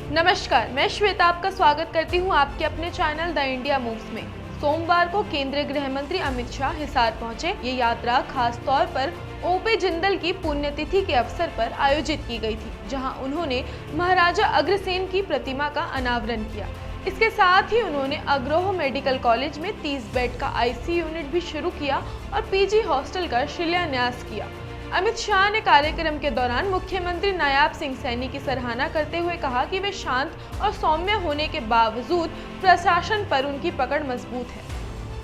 नमस्कार, मैं श्वेता आपका स्वागत करती हूं आपके अपने चैनल द इंडिया मूव्स में। सोमवार को केंद्रीय गृह मंत्री अमित शाह हिसार पहुंचे। ये यात्रा खास तौर पर ओपी जिंदल की पुण्यतिथि के अवसर पर आयोजित की गई थी, जहां उन्होंने महाराजा अग्रसेन की प्रतिमा का अनावरण किया। इसके साथ ही उन्होंने अग्रोह मेडिकल कॉलेज में 30 बेड का आईसीयू यूनिट भी शुरू किया और पीजी हॉस्टल का शिलान्यास किया। अमित शाह ने कार्यक्रम के दौरान मुख्यमंत्री नायाब सिंह सैनी की सराहना करते हुए कहा कि वे शांत और सौम्य होने के बावजूद प्रशासन पर उनकी पकड़ मजबूत है।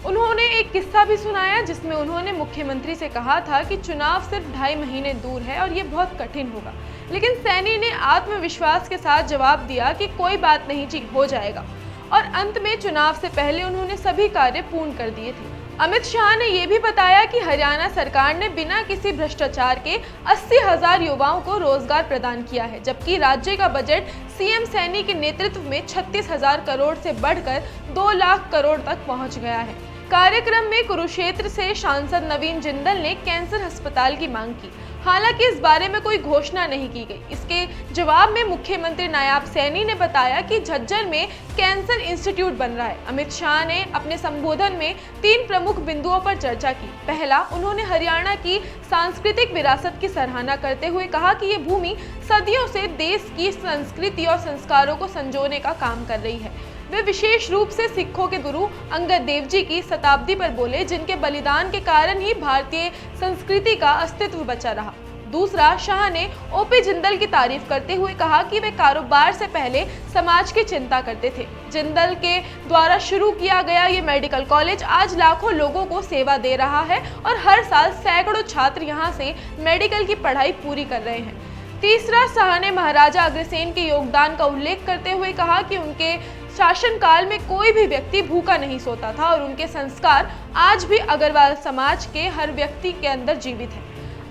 उन्होंने एक किस्सा भी सुनाया जिसमें उन्होंने मुख्यमंत्री से कहा था कि चुनाव सिर्फ 2.5 महीने दूर है और ये बहुत कठिन होगा, लेकिन सैनी ने आत्मविश्वास के साथ जवाब दिया कि कोई बात नहीं जी, हो जाएगा। और अंत में चुनाव से पहले उन्होंने सभी कार्य पूर्ण कर दिए थे। अमित शाह ने यह भी बताया कि हरियाणा सरकार ने बिना किसी भ्रष्टाचार के 80,000 युवाओं को रोजगार प्रदान किया है, जबकि राज्य का बजट सीएम सैनी के नेतृत्व में 36,000 करोड़ से बढ़कर 2 लाख करोड़ तक पहुंच गया है। कार्यक्रम में कुरुक्षेत्र से सांसद नवीन जिंदल ने कैंसर अस्पताल की मांग की। हालांकि इस बारे में कोई घोषणा नहीं की गई। इसके जवाब में मुख्यमंत्री नायाब सैनी ने बताया कि झज्जर में कैंसर इंस्टीट्यूट बन रहा है। अमित शाह ने अपने संबोधन में 3 प्रमुख बिंदुओं पर चर्चा की। पहला, उन्होंने हरियाणा की सांस्कृतिक विरासत की सराहना करते हुए कहा कि ये भूमि सदियों से देश की संस्कृति और संस्कारों को संजोने का काम कर रही है। वे विशेष रूप से सिखों के गुरु अंगद देव जी की शताब्दी पर बोले, जिनके बलिदान के कारण ही भारतीय संस्कृति का अस्तित्व बचा रहा। दूसरा, शाह ने ओपी जिंदल की तारीफ करते हुए कहा कि वे कारोबार से पहले समाज की चिंता करते थे। जिंदल के द्वारा शुरू किया गया ये मेडिकल कॉलेज आज लाखों लोगों को सेवा दे रहा है और हर साल सैकड़ों छात्र यहाँ से मेडिकल की पढ़ाई पूरी कर रहे हैं। तीसरा, शाह ने महाराजा अग्रसेन के योगदान का उल्लेख करते हुए कहा कि उनके शासनकाल में कोई भी व्यक्ति भूखा नहीं सोता था और उनके संस्कार आज भी अग्रवाल समाज के हर व्यक्ति के अंदर जीवित है।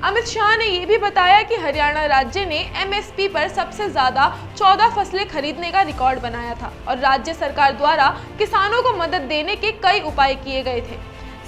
अमित शाह ने यह भी बताया कि हरियाणा राज्य ने एमएसपी पर सबसे ज्यादा 14 फसलें खरीदने का रिकॉर्ड बनाया था और राज्य सरकार द्वारा किसानों को मदद देने के कई उपाय किए गए थे।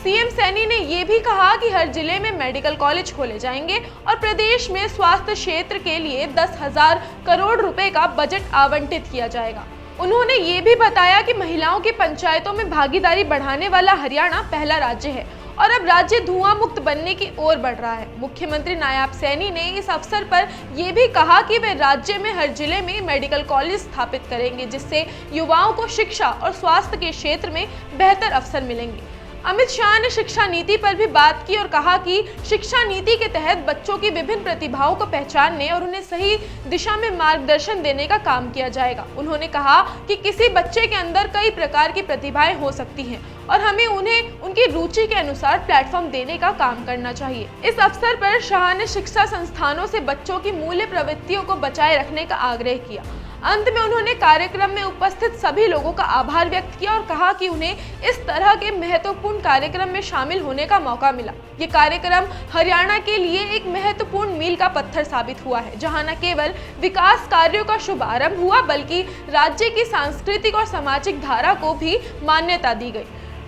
सीएम सैनी ने यह भी कहा कि हर जिले में मेडिकल कॉलेज खोले जाएंगे और प्रदेश में स्वास्थ्य क्षेत्र के लिए 10,000 करोड़ रुपए का बजट आवंटित किया जाएगा। उन्होंने ये भी बताया कि महिलाओं की पंचायतों में भागीदारी बढ़ाने वाला हरियाणा पहला राज्य है और अब राज्य धुआं मुक्त बनने की ओर बढ़ रहा है। मुख्यमंत्री नायाब सैनी ने इस अवसर पर यह भी कहा कि वे राज्य में हर जिले में मेडिकल कॉलेज स्थापित करेंगे, जिससे युवाओं को शिक्षा और स्वास्थ्य के क्षेत्र में बेहतर अवसर मिलेंगे। अमित शाह ने शिक्षा नीति पर भी बात की और कहा कि शिक्षा नीति के तहत बच्चों की विभिन्न प्रतिभाओं को पहचानने और उन्हें सही दिशा में मार्गदर्शन देने का काम किया जाएगा। उन्होंने कहा कि किसी बच्चे के अंदर कई प्रकार की प्रतिभाएं हो सकती हैं और हमें उन्हें उनकी रुचि के अनुसार प्लेटफॉर्म देने का काम करना चाहिए। इस अवसर पर शाह ने शिक्षा संस्थानों से बच्चों की मूल्य प्रवृत्तियों को बचाए रखने का आग्रह किया। अंत में उन्होंने कार्यक्रम में उपस्थित सभी लोगों का आभार व्यक्त किया और कहा कि उन्हें इस तरह के महत्वपूर्ण कार्यक्रम में शामिल होने का मौका मिला। ये कार्यक्रम हरियाणा के लिए एक महत्वपूर्ण मील का पत्थर साबित हुआ है, जहां न केवल विकास कार्यों का शुभारंभ हुआ बल्कि राज्य की सांस्कृतिक और सामाजिक धारा को भी मान्यता दी गई।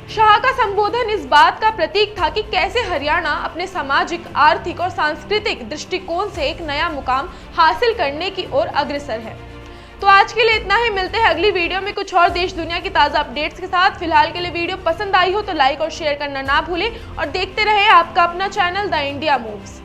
शाह का संबोधन इस बात का प्रतीक था कि कैसे हरियाणा अपने सामाजिक, आर्थिक और सांस्कृतिक दृष्टिकोण से एक नया मुकाम हासिल करने की ओर अग्रसर है। तो आज के लिए इतना ही। मिलते हैं अगली वीडियो में कुछ और देश दुनिया की ताज़ा अपडेट्स के साथ। फिलहाल के लिए वीडियो पसंद आई हो तो लाइक और शेयर करना ना भूलें और देखते रहे आपका अपना चैनल द इंडिया मूव्स।